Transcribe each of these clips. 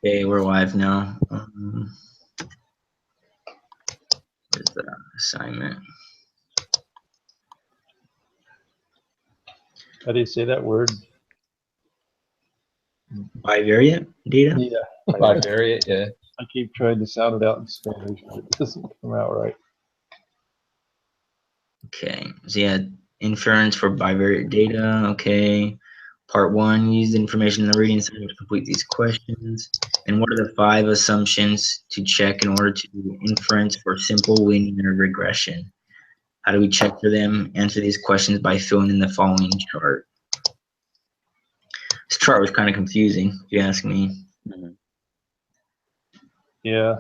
Okay, we're live now. Where's the assignment? How do you say that word? Bivariate data? Yeah. Bivariate, yeah. I keep trying to sound it out in Spanish, but it doesn't come out right. Okay, so yeah, inference for bivariate data. Okay, part one, use the information in the reading assignment to complete these questions. And what are the 5 assumptions to check in order to inference for simple linear regression? How do we check for them? Answer these questions by filling in the following chart. This chart was kind of confusing, if you ask me. Yeah.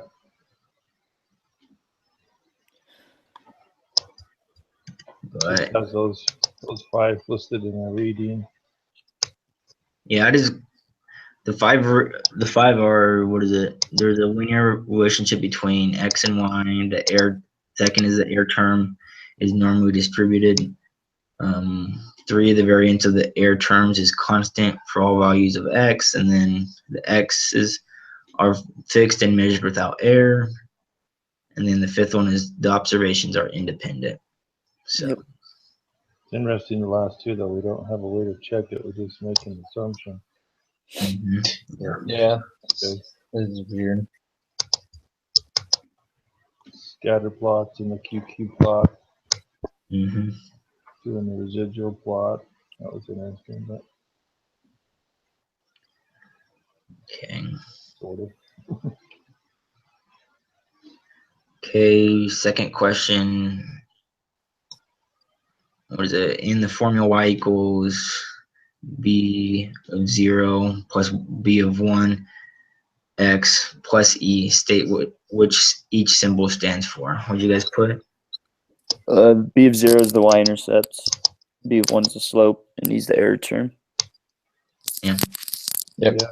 But Just has those 5 listed in the reading. yeah, the five are, what is it? There's a linear relationship between x and y. The error second is the error term is normally distributed. 3, the variance of the error terms is constant for all values of x, and then the x's are fixed and measured without error. And then the 5th one is the observations are independent. So Yep. It's interesting, the last 2, though, we don't have a way to check it. We just make an assumption. Yeah, Okay. this is weird. Scatter plots in the QQ plot, mhm. doing the residual plot. That was interesting, but Okay. sort of. Okay, second question. What is it? In the formula, y equals b of 0 plus b of 1 x plus e. State which each symbol stands for. What did you guys put? B of 0 is the y-intercept, B of 1 is the slope, and E's the error term. Yeah. Yep. Yeah.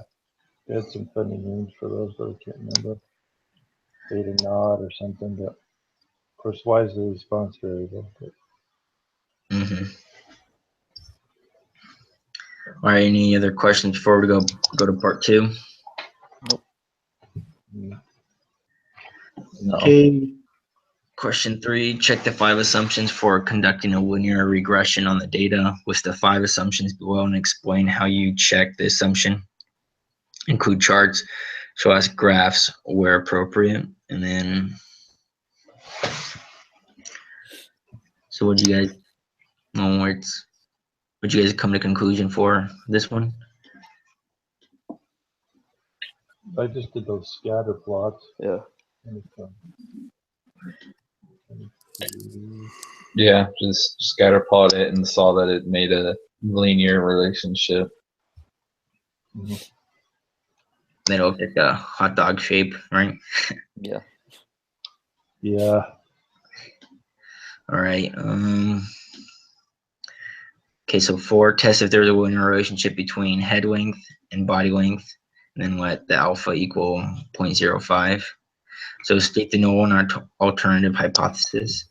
They had some funny names for those, but I can't remember. Theta naught or something, but of course, y is the response variable. But All right. Any other questions before we go to part 2? mm, No. Okay. Question 3, check the 5 assumptions for conducting a linear regression on the data. List the 5 assumptions below and explain how you check the assumption. Include charts, show us graphs where appropriate. And then, so what'd you guys come to conclusion for this one? I just did those scatter plots. Yeah. And Yeah, just scatter plot it and saw that it made a linear relationship. Mhm. They look like a hot dog shape, right? Yeah. Yeah. All right. Okay, so 4, test if there's a linear relationship between head length and body length, and then let the alpha equal 0.05. So state the null and alternative hypothesis.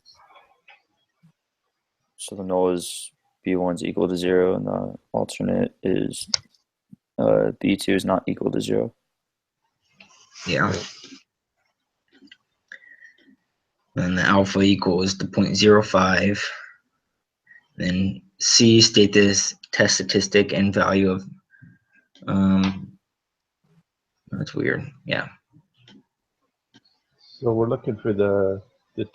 So the null is B1 is equal to 0, and the alternate is B2 is not equal to 0. Yeah. And the alpha equals the 0.05. Then C, state this test statistic and value of, that's weird. Yeah. So we're looking for the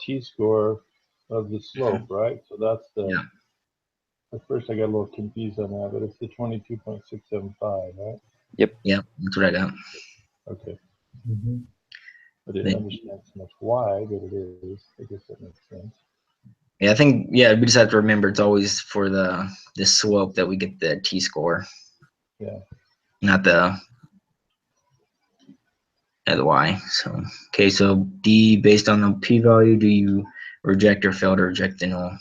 t-score of the slope, right? So that's the. Yeah. At first, I got a little confused on that, but it's the 22.675, right? Yeah, that's what I got. Okay. Mm-hmm. I didn't understand so much why, but it is. I guess that makes sense. Yeah, I think, yeah, we just have to remember it's always for the slope that we get the t-score. Yeah. Not the y. So, okay, so D, based on the p-value, do you reject or fail to reject the null?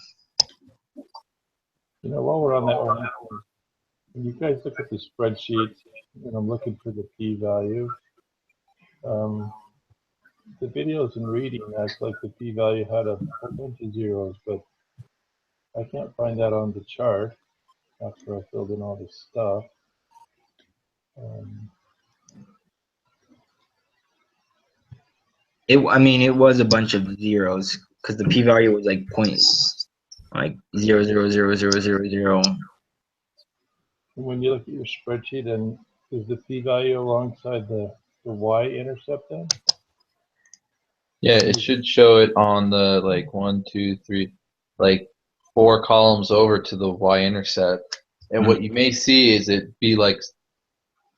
You know, while we're on that one, when you guys look at the spreadsheet, and I'm looking for the p-value, the videos and reading acts like the p-value had a whole bunch of zeros, but I can't find that on the chart after I filled in all this stuff. I mean, it was a bunch of zeros because the p-value was like like 0.00000. When you look at your spreadsheet, and is the p-value alongside the y-intercept then? Yeah, it should show it on the like 1, 2, 3, like 4 columns over to the y-intercept. And what you may see is it be like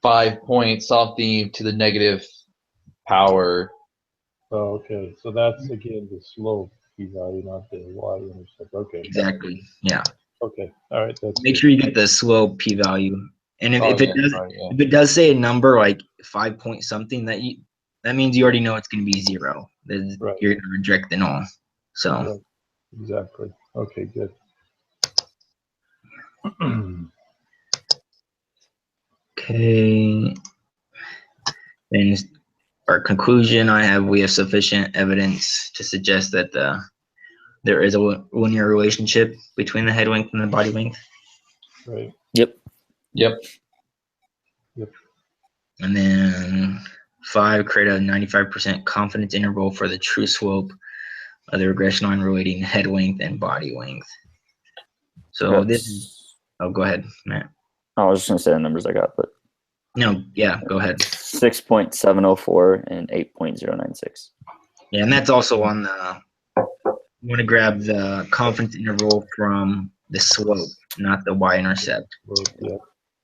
5 points something to the negative power. Oh, okay. So that's again the slope p-value, not the y-intercept. Okay. Exactly. Yeah. Okay. All right. That's Make sure you get the slope p-value. And if, Oh, if it yeah, does right, yeah. if it does say a number like 5 point something, that means you already know it's going to be 0. That Right. You're going to reject the null. So Right. Exactly. Okay, good. okay. Then our conclusion, we have sufficient evidence to suggest that there is a linear relationship between the head length and the body length. Right. Yep. Yep. And then 5, create a 95% confidence interval for the true slope of the regression line relating head length and body length. So go ahead, Matt. I was just gonna say the numbers I got, but No, yeah, go ahead. 6.704 and 8.096. Yeah, and that's also on the, you want to grab the confidence interval from the slope, not the y-intercept. Well, yeah.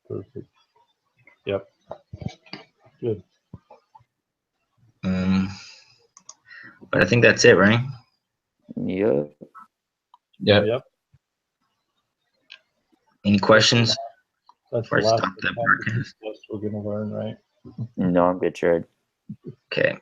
Perfect. Yep. Good. But I think that's it, right? Yep. Yep. Yep. Any questions? That's the Before I last stop the practice broadcast. test we're gonna learn, right? No, I'm good, Jared. Okay.